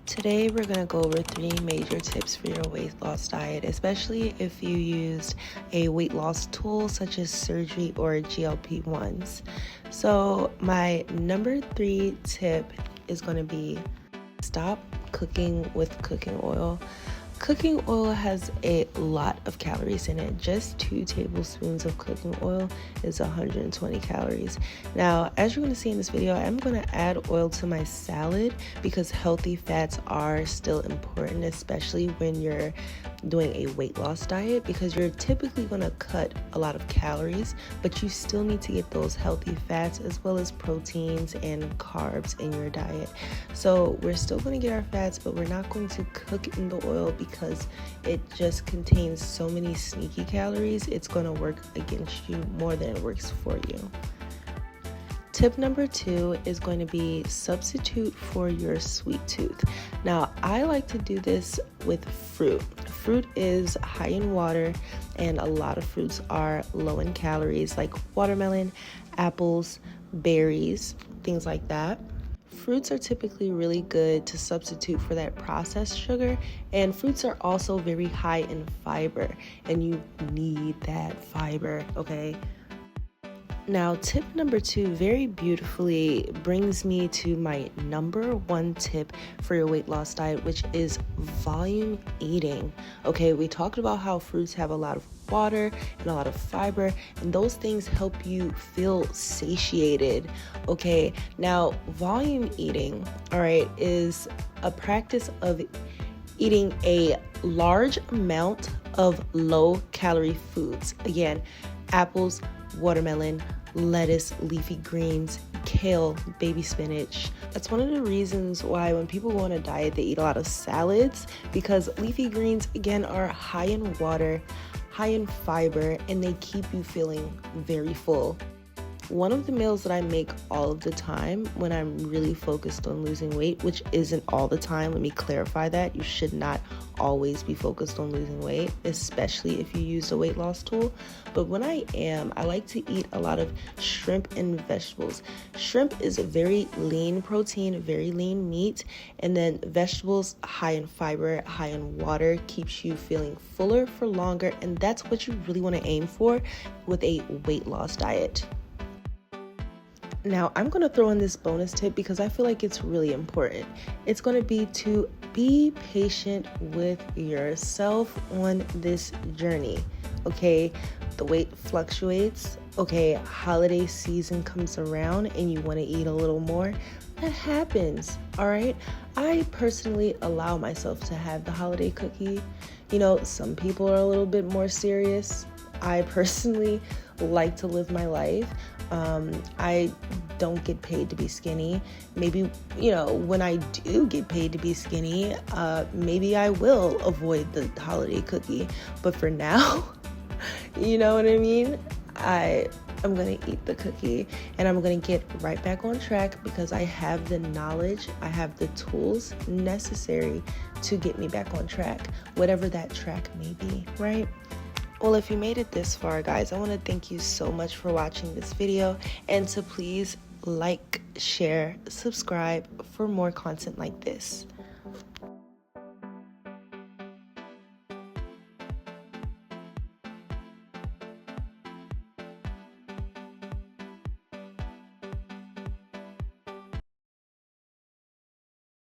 Today we're going to go over 3 major tips for your weight loss diet, especially if you used a weight loss tool such as surgery or GLP-1s. So my number 3 tip is going to be stop cooking with cooking oil. Cooking oil has a lot of calories in it. Just 2 tablespoons of cooking oil is 120 calories. Now, as you're going to see in this video, I'm going to add oil to my salad because healthy fats are still important, especially when you're doing a weight loss diet, because you're typically going to cut a lot of calories, but you still need to get those healthy fats as well as proteins and carbs in your diet. So we're still going to get our fats, but we're not going to cook in the oil because it just contains so many sneaky calories. It's going to work against you more than it works for you. Tip number 2 is going to be substitute for your sweet tooth. Now, I like to do this with fruit. Fruit is high in water, and a lot of fruits are low in calories, like watermelon, apples, berries, things like that. Fruits are typically really good to substitute for that processed sugar, and fruits are also very high in fiber, and you need that fiber, okay? Now, tip number 2 very beautifully brings me to my number 1 tip for your weight loss diet, which is volume eating. Okay, we talked about how fruits have a lot of water and a lot of fiber, and those things help you feel satiated. Okay, now volume eating, all right, is a practice of eating a large amount of low calorie foods. Again, apples, watermelon, lettuce, leafy greens, kale, baby spinach. That's one of the reasons why when people go on a diet, they eat a lot of salads, because leafy greens, again, are high in water, high in fiber, and they keep you feeling very full. One of the meals that I make all of the time when I'm really focused on losing weight, which isn't all the time, let me clarify that. You should not always be focused on losing weight, especially if you use a weight loss tool. But when I am, I like to eat a lot of shrimp and vegetables. Shrimp is a very lean protein, very lean meat, and then vegetables high in fiber, high in water, keeps you feeling fuller for longer, and that's what you really want to aim for with a weight loss diet. Now, I'm going to throw in this bonus tip because I feel like it's really important. It's going to be to be patient with yourself on this journey, okay? The weight fluctuates, okay? Holiday season comes around and you want to eat a little more. That happens, all right? I personally allow myself to have the holiday cookie. You know, some people are a little bit more serious. I personally like to live my life. I don't get paid to be skinny. Maybe, you know, when I do get paid to be skinny, maybe I will avoid the holiday cookie. But for now, you know what I mean? I'm going to eat the cookie and I'm going to get right back on track because I have the knowledge, I have the tools necessary to get me back on track, whatever that track may be, right? Well, if you made it this far, guys, I want to thank you so much for watching this video, and to please like, share, subscribe for more content like this.